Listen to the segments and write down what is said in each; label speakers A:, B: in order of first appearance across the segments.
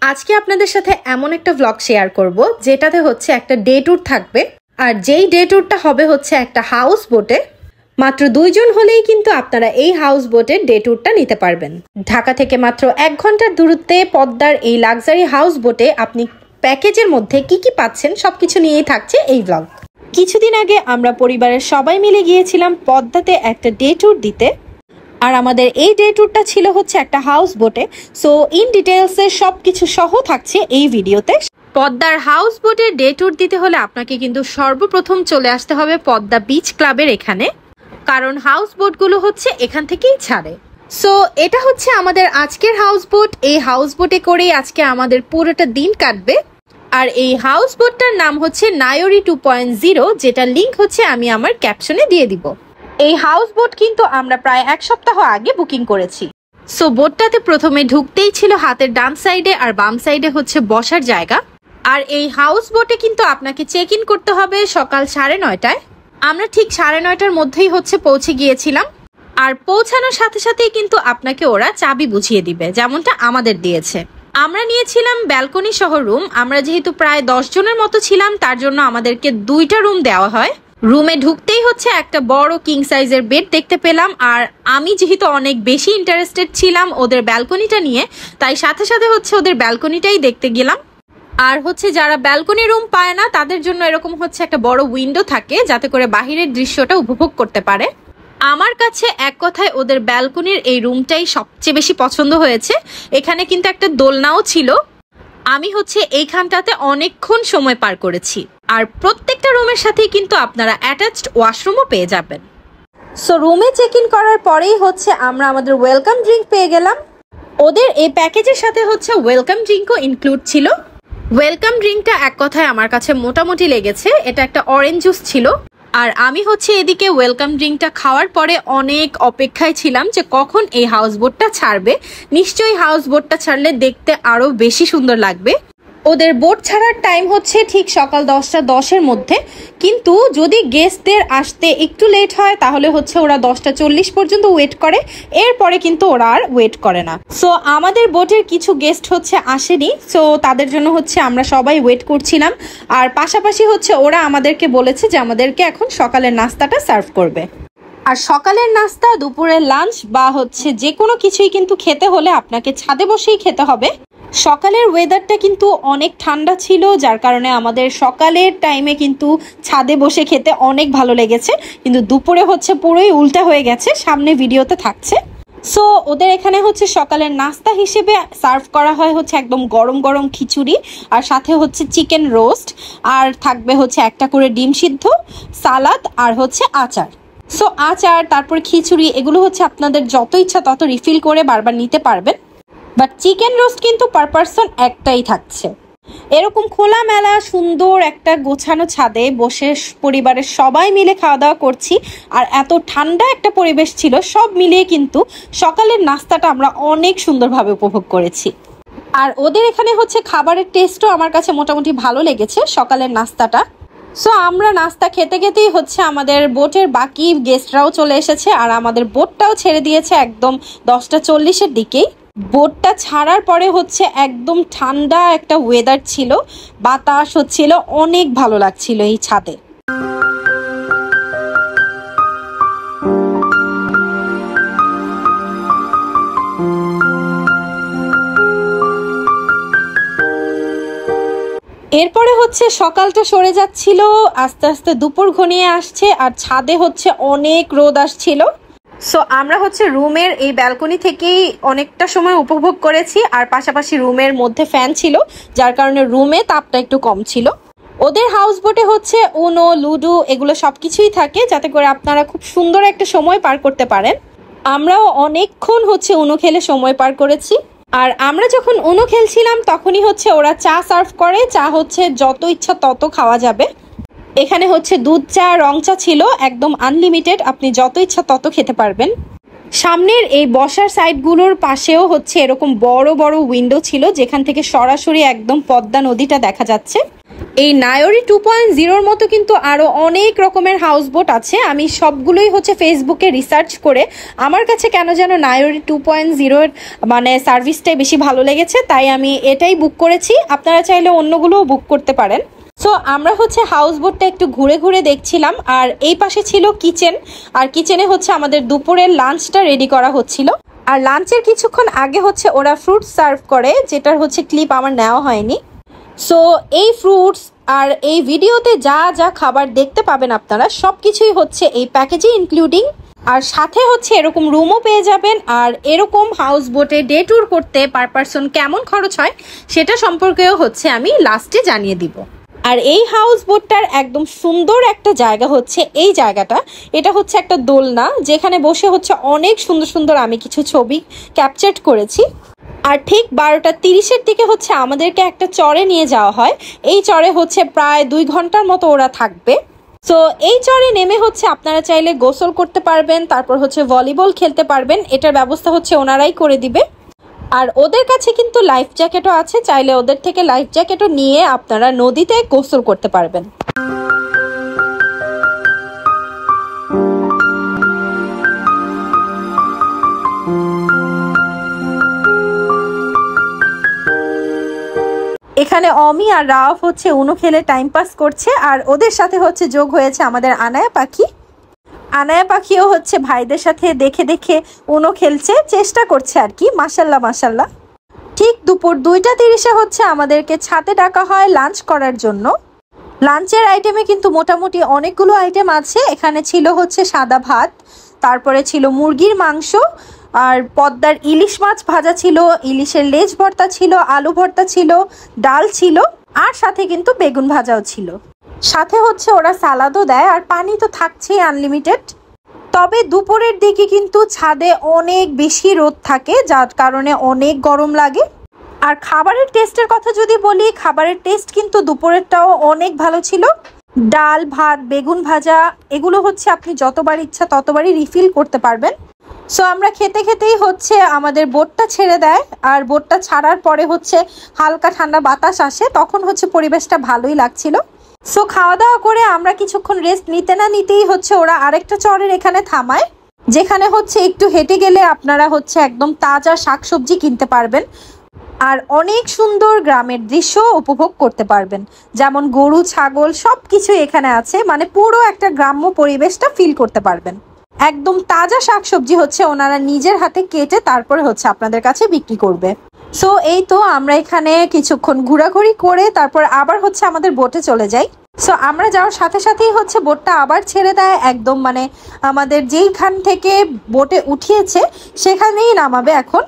A: আজকে আপনাদের সাথে এমন একটা ব্লগ শেয়ার করব যেটাতে হচ্ছে একটা ডে ট্যুর থাকবে। আর যেই ডে ট্যুরটা হবে হচ্ছে একটা হাউস বোটে। মাত্র 2 জন হলেই কিন্তু আপনারা এই হাউস বোটের ডে ট্যুরটা নিতে পারবেন। ঢাকা থেকে মাত্র 1 ঘন্টার দূরত্বে পদ্মার এই লাক্সারি হাউস বোটে আপনি প্যাকেজের মধ্যে কি কি পাচ্ছেন সবকিছু নিয়েই থাকছে এই ব্লগ। কিছুদিন আগে আমরা পরিবারের সবাই মিলে গিয়েছিলাম পদ্মাতে একটা ডে ট্যুর দিতে। আর আমাদের এই ডে ট্যুরটা ছিল হচ্ছে একটা হাউস বোটে। সো ইন ডিটেলসে সবকিছু সহ থাকছে এই ভিডিওতে। পদ্মার হাউস বোটের ডে ট্যুর দিতে হলে আপনাকে কিন্তু সর্বপ্রথম চলে আসতে হবে পদ্মা বিচ ক্লাবের এখানে, কারণ হাউস বোটগুলো হচ্ছে এখান থেকেই ছাড়ে। সো এটা হচ্ছে আমাদের আজকের হাউস বোট। এই হাউস বোটে করেই আজকে আমাদের পুরোটা দিন কাটবে। আর এই হাউস বোটটার নাম হচ্ছে নায়রি 2.0, যেটা লিংক হচ্ছে আমি আমার ক্যাপশনে দিয়ে দিব। এই হাউস বোট কিন্তু আমরা প্রায় 1 সপ্তাহ আগে বুকিং করেছি। সো বোটটাতে প্রথমে ঢুকতেই ছিল হাতের ডান সাইডে আর বাম সাইডে হচ্ছে বসার জায়গা। আর এই হাউস বোটে কিন্তু আপনাকে চেক ইন করতে হবে সকাল 9:30টায়। আমরা ঠিক 9:30টার মধ্যেই হচ্ছে পৌঁছে গিয়েছিলাম। আর পৌঁছানোর সাথে সাথেই কিন্তু আপনাকে ওরা চাবি বুঝিয়ে দিবে, যেমনটা আমাদের দিয়েছে। আমরা নিয়েছিলাম ব্যালকনি সহ রুম। আমরা যেহেতু প্রায় 10 জনের মতো ছিলাম, তার জন্য আমাদেরকে 2টা রুম দেওয়া হয়। রুমে ঢুকতেই হচ্ছে একটা বড় কিং সাইজের বেড দেখতে পেলাম। আর আমি যেহেতু অনেক বেশি ইন্টারেস্টেড ছিলাম ওদের ব্যালকনিটা নিয়ে, তাই সাথে সাথে হচ্ছে ওদের ব্যালকনিটাই দেখতে গেলাম। আর হচ্ছে যারা ব্যালকনি রুম পায় না তাদের জন্য এরকম হচ্ছে একটা বড় উইন্ডো থাকে, যাতে করে বাহিরের দৃশ্যটা উপভোগ করতে পারে। আমার কাছে এক কথায় ওদের ব্যালকনির এই রুমটাই সবচেয়ে বেশি পছন্দ হয়েছে। এখানে কিন্তু একটা দোলনাও ছিল। আমি হচ্ছে এইখানটাতে অনেকক্ষণ সময় পার করেছি। আর প্রত্যেকটা রুমের সাথেই কিন্তু আপনারা অ্যাটাচড ওয়াশরুমও পেয়ে যাবেন। সো রুমে চেক ইন করার পরেই হচ্ছে আমরা আমাদের ওয়েলকাম ড্রিঙ্ক পেয়ে গেলাম। ওদের এই প্যাকেজের সাথে হচ্ছে ওয়েলকাম ড্রিঙ্কও ইনক্লুড ছিল। ওয়েলকাম ড্রিঙ্কটা এক কথায় আমার কাছে মোটামুটি লেগেছে। এটা একটা অরেঞ্জ জুস ছিল। আর আমি হচ্ছে এদিকে ওয়েলকাম ড্রিঙ্কটা খাওয়ার পরে অনেক অপেক্ষায় ছিলাম যে কখন এই হাউস বোটটা ছাড়বে। নিশ্চয়ই হাউস বোটটা ছাড়লে দেখতে আরো বেশি সুন্দর লাগবে। ওদের বোট ছাড়ার টাইম হচ্ছে ঠিক সকাল 10টা 10-এর মধ্যে, কিন্তু যদি গেস্টদের আসতে একটু লেট হয় তাহলে হচ্ছে ওরা 10টা 40 পর্যন্ত ওয়েট করে। এরপরে কিন্তু ওরা আর ওয়েট করে না। সো আমাদের বোটের কিছু গেস্ট হচ্ছে আসেনি, সো তাদের জন্য হচ্ছে আমরা সবাই ওয়েট করছিলাম। আর পাশাপাশি হচ্ছে ওরা আমাদেরকে বলেছে যে আমাদেরকে এখন সকালের নাস্তাটা সার্ভ করবে। আর সকালের নাস্তা, দুপুরের লাঞ্চ বা হচ্ছে যে কোনো কিছুই কিন্তু খেতে হলে আপনাকে ছাদে বসেই খেতে হবে। সকালের ওয়েদারটা কিন্তু অনেক ঠান্ডা ছিল, যার কারণে আমাদের সকালের টাইমে কিন্তু ছাদে বসে খেতে অনেক ভালো লেগেছে। কিন্তু দুপুরে হচ্ছে পুরোই উল্টা হয়ে গেছে, সামনে ভিডিওতে থাকছে। সো ওদের এখানে হচ্ছে সকালের নাস্তা হিসেবে সার্ভ করা হয় হচ্ছে একদম গরম গরম খিচুড়ি, আর সাথে হচ্ছে চিকেন রোস্ট, আর থাকবে হচ্ছে একটা করে ডিম সিদ্ধ, সালাদ, আর হচ্ছে আচার। সো আচার তারপর খিচুড়ি এগুলো হচ্ছে আপনাদের যত ইচ্ছা তত রিফিল করে বারবার নিতে পারবেন। বাট চিকেন রোস্ট কিন্তু পার পারসন একটাই থাকছে। এরকম খোলামেলা সুন্দর একটা গোছানো ছাদে বসে পরিবারের সবাই মিলে খাওয়া দাওয়া করছি। আর এত ঠান্ডা একটা পরিবেশ ছিল, সব মিলিয়ে কিন্তু সকালের নাস্তাটা আমরা অনেক সুন্দরভাবে উপভোগ করেছি। আর ওদের এখানে হচ্ছে খাবারের টেস্টও আমার কাছে মোটামুটি ভালো লেগেছে সকালের নাস্তাটা। সো আমরা নাস্তা খেতে খেতেই হচ্ছে আমাদের বোটের বাকি গেস্টরাও চলে এসেছে। আর আমাদের বোটটাও ছেড়ে দিয়েছে একদম 10টা 40-এর দিকেই। বোটটা ছাড়ার পরে হচ্ছে একদম ঠান্ডা একটা ওয়েদার ছিল, বাতাস হচ্ছিল, অনেক ভালো লাগছিল এই ছাদে। এরপরে হচ্ছে সকালটা সরে যাচ্ছিল, আস্তে আস্তে দুপুর ঘনিয়ে আসছে, আর ছাদে হচ্ছে অনেক রোদ আসছিল। সো আমরা হচ্ছে রুমের এই ব্যালকনি থেকেই অনেকটা সময় উপভোগ করেছি। আর পাশাপাশি রুমের মধ্যে ফ্যান ছিল, যার কারণে রুমে তাপটা একটু কম ছিল। ওদের হাউস বোটে হচ্ছে উনো, লুডো এগুলো সবকিছুই থাকে, যাতে করে আপনারা খুব সুন্দর একটা সময় পার করতে পারেন। আমরাও অনেকক্ষণ হচ্ছে উনো খেলে সময় পার করেছি। আর আমরা যখন উনো খেলছিলাম তখনই হচ্ছে ওরা চা সার্ভ করে। চা হচ্ছে যত ইচ্ছা তত খাওয়া যাবে। এখানে হচ্ছে দুধ চা, রং চা ছিল, একদম আনলিমিটেড, আপনি যত ইচ্ছা তত খেতে পারবেন। সামনের এই বসার সাইডগুলোর পাশেও হচ্ছে এরকম বড় বড় উইন্ডো ছিল, যেখান থেকে সরাসরি একদম পদ্মা নদীটা দেখা যাচ্ছে। এই নায়োরি 2.0 মতো কিন্তু আরো অনেক রকমের হাউস বোট আছে। আমি সবগুলোই হচ্ছে ফেসবুকে রিসার্চ করে আমার কাছে কেন যেন নায়োরি 2.0 এর মানে সার্ভিসটাই বেশি ভালো লেগেছে, তাই আমি এটাই বুক করেছি। আপনারা চাইলে অন্যগুলোও বুক করতে পারেন। সো আমরা হচ্ছে হাউস বোটটা একটু ঘুরে ঘুরে দেখছিলাম, আর এই পাশে ছিল কিচেন, আর কিচেনে হচ্ছে আমাদের দুপুরের লাঞ্চটা রেডি করা হচ্ছিল। আর লাঞ্চের কিছুক্ষণ আগে হচ্ছে ওরা ফ্রুট সার্ভ করে, যেটার হচ্ছে ক্লিপ আমার নেওয়া হয়নি। সো এই ফ্রুটস আর এই ভিডিওতে যা যা খাবার দেখতে পাবেন আপনারা সব কিছুই হচ্ছে এই প্যাকেজে ইনক্লুডিং, আর সাথে হচ্ছে এরকম রুমও পেয়ে যাবেন। আর এরকম হাউস বোটে ডে ট্যুর করতে পার পারসন কেমন খরচ হয় সেটা সম্পর্কেও হচ্ছে আমি লাস্টে জানিয়ে দিব। আর এই হাউস বোটটার একদম সুন্দর একটা জায়গা হচ্ছে এই জায়গাটা। এটা হচ্ছে একটা দোলনা, যেখানে বসে হচ্ছে অনেক সুন্দর সুন্দর আমি কিছু ছবি ক্যাপচার করেছি। আর ঠিক 12:30-এর দিকে হচ্ছে আমাদেরকে একটা চরে নিয়ে যাওয়া হয়। এই চরে হচ্ছে প্রায় 2 ঘন্টার মতো ওরা থাকবে। সো এই চরে নেমে হচ্ছে আপনারা চাইলে গোসল করতে পারবেন, তারপর হচ্ছে ভলিবল খেলতে পারবেন। এটার ব্যবস্থা হচ্ছে ওনারাই করে দিবে। আর ওদের কাছে কিন্তু লাইফ জ্যাকেটও আছে, চাইলে ওদের থেকে লাইফ জ্যাকেটও নিয়ে আপনারা নদীতে গোসল করতে পারবেন। এখানে অমি আর রাফ হচ্ছে উনো খেলে টাইম পাস করছে, আর ওদের সাথে হচ্ছে যোগ হয়েছে আমাদের আনায়া পাখি। আনায়া পাখিও হচ্ছে ভাইদের সাথে দেখে দেখে উনো খেলছে, চেষ্টা করছে আর কি। মাশাল্লাহ মাশাল্লাহ। ঠিক দুপুর 2:30-এ হচ্ছে আমাদেরকে ছাদে ডাকা হয় লাঞ্চ করার জন্য। লাঞ্চের আইটেমে কিন্তু মোটামুটি অনেকগুলো আইটেম আছে। এখানে ছিল হচ্ছে সাদা ভাত, তারপরে ছিল মুরগির মাংস, আর পদ্মার ইলিশ মাছ ভাজা ছিল, ইলিশের লেজ ভর্তা ছিল, আলু ভর্তা ছিল, ডাল ছিল, আর সাথে কিন্তু বেগুন ভাজাও ছিল। সাথে হচ্ছে ওরা সালাদও দেয়, আর পানি তো থাকছেই আনলিমিটেড। তবে দুপুরের দিকে কিন্তু ছাদে অনেক বেশি রোদ থাকে, যার কারণে অনেক গরম লাগে। আর খাবারের টেস্টের কথা যদি বলি, খাবারের টেস্ট কিন্তু দুপুরেরটাও অনেক ভালো ছিল। ডাল, ভাত, বেগুন ভাজা এগুলো হচ্ছে আপনি যতবার ইচ্ছা ততবারই রিফিল করতে পারবেন। সো আমরা খেতে খেতেই হচ্ছে আমাদের বোটটা ছেড়ে দেয়, আর বোটটা ছাড়ার পরে হচ্ছে হালকা ঠান্ডা বাতাস আসে, তখন হচ্ছে পরিবেশটা ভালোই লাগছিল। সো খাওয়া দাওয়া করে আমরা কিছুক্ষণ রেস্ট নিতে না নিতেই হচ্ছে ওরা আরেকটা চরের এখানে থামায়, যেখানে হচ্ছে একটু হেঁটে গেলে আপনারা হচ্ছে একদম তাজা শাকসবজি কিনতে পারবেন, আর অনেক সুন্দর গ্রামের দৃশ্য উপভোগ করতে পারবেন। যেমন গরু, ছাগল সবকিছু এখানে আছে, মানে পুরো একটা গ্রাম্য পরিবেশটা ফিল করতে পারবেন। একদম তাজা শাকসবজি হচ্ছে ওনারা নিজের হাতে কেটে তারপরে হচ্ছে আপনাদের কাছে বিক্রি করবে। সো এই তো আমরা এখানে কিছুক্ষণ ঘোরাঘুরি করে তারপর আবার হচ্ছে আমাদের বোটে চলে যাই। সো আমরা যাওয়ার সাথে সাথেই হচ্ছে বোটটা আবার ছেড়ে দেয়, একদম মানে আমাদের যেইখান থেকে বোটে উঠিয়েছে সেখানেই নামাবে এখন।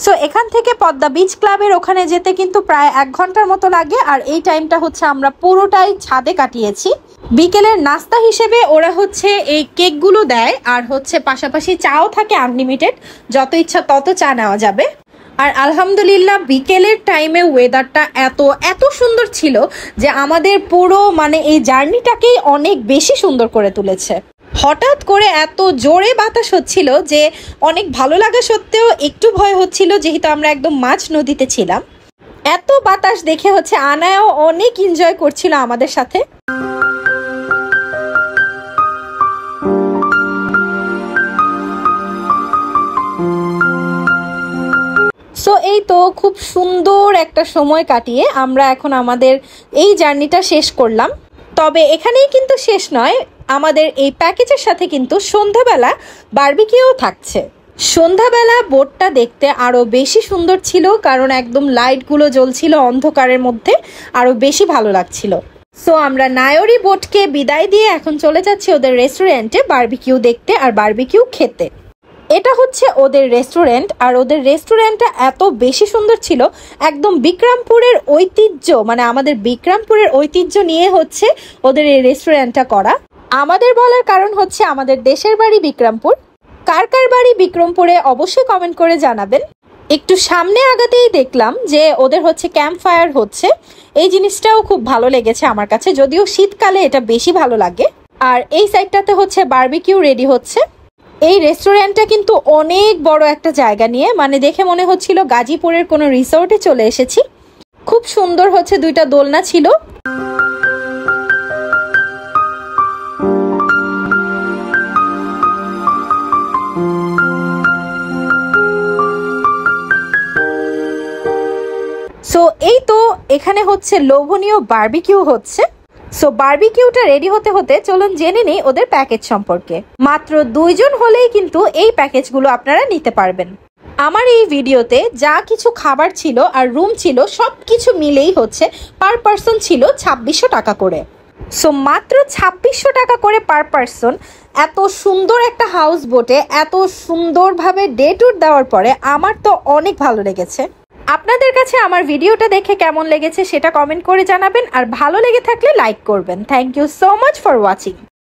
A: সো এখান থেকে পদ্মা বিচ ক্লাবের ওখানে যেতে কিন্তু প্রায় 1 ঘন্টার মতো লাগে, আর এই টাইমটা হচ্ছে আমরা পুরোটাই ছাদে কাটিয়েছি। বিকেলের নাস্তা হিসেবে ওরা হচ্ছে এই কেকগুলো দেয়, আর হচ্ছে পাশাপাশি চাও থাকে আনলিমিটেড, যত ইচ্ছা তত চা নেওয়া যাবে। আর আলহামদুলিল্লাহ বিকেলের টাইমে ওয়েদারটা এত এত সুন্দর ছিল যে আমাদের পুরো মানে এই জার্নিটাকেই অনেক বেশি সুন্দর করে তুলেছে। হঠাৎ করে এত জোরে বাতাস হচ্ছিল যে অনেক ভালো লাগা সত্ত্বেও একটু ভয় হচ্ছিল, যেহেতু আমরা একদম মাঝ নদীতে ছিলাম। এত বাতাস দেখে হচ্ছে আনায়াও অনেক এনজয় করছিল আমাদের সাথে। সো এই তো খুব সুন্দর একটা সময় কাটিয়ে আমরা এখন আমাদের এই জার্নিটা শেষ করলাম। তবে এখানেই কিন্তু শেষ নয়, আমাদের এই প্যাকেজের সাথে কিন্তু সন্ধ্যাবেলা বারবিকিউ থাকছে। সন্ধ্যাবেলা বোটটা দেখতে আরো বেশি সুন্দর ছিল, কারণ একদম লাইটগুলো জ্বলছিল অন্ধকারের মধ্যে, আরো বেশি ভালো লাগছিল। সো আমরা নায়োরি বোটকে বিদায় দিয়ে এখন চলে যাচ্ছি ওদের রেস্টুরেন্টে বারবিকিউ দেখতে আর বারবিকিউ খেতে। এটা হচ্ছে ওদের রেস্টুরেন্ট, আর ওদের রেস্টুরেন্টটা এত বেশি সুন্দর ছিল, একদম বিক্রমপুরের ঐতিহ্য, মানে আমাদের বিক্রমপুরের ঐতিহ্য নিয়ে হচ্ছে ওদের এই রেস্টুরেন্টটা করা। আমাদের বলার কারণ হচ্ছে আমাদের দেশের বাড়ি বিক্রমপুর। কার কার বাড়ি বিক্রমপুরে অবশ্যই কমেন্ট করে জানাবেন। একটু সামনে আগাতেই দেখলাম যে ওদের হচ্ছে ক্যাম্প ফায়ার হচ্ছে, এই জিনিসটাও খুব ভালো লেগেছে আমার কাছে, যদিও শীতকালে এটা বেশি ভালো লাগে। আর এই সাইডটাতে হচ্ছে বারবিকিউ রেডি হচ্ছে। এই রেস্টুরেন্টটা কিন্তু অনেক বড় একটা জায়গা নিয়ে, মানে দেখে মনে হচ্ছিল গাজীপুরের কোনো রিসোর্টে চলে এসেছি। খুব সুন্দর হচ্ছে 2টা দোলনা ছিল। এই তো এখানে হচ্ছে লোভনীয় বারবিকিউ হচ্ছে। সো বারবিকিউটা রেডি হতে হতে চলুন জেনে নিই ওদের প্যাকেজ সম্পর্কে। মাত্র 2 জন হলেই কিন্তু এই প্যাকেজগুলো আপনারা নিতে পারবেন। আমার এই ভিডিওতে যা কিছু খাবার ছিল আর রুম ছিল সব কিছু মিলেই হচ্ছে পার পারসন ছিল 2600 টাকা করে। সো মাত্র 2600 টাকা করে পার পারসন এত সুন্দর একটা হাউস বোটে এত সুন্দরভাবে ডে ট্যুর দেওয়ার পরে আমার তো অনেক ভালো লেগেছে। আপনাদের কাছে আমার ভিডিওটা দেখে কেমন লেগেছে সেটা কমেন্ট করে জানাবেন, আর ভালো লেগে থাকলে লাইক করবেন। Thank you so much for watching.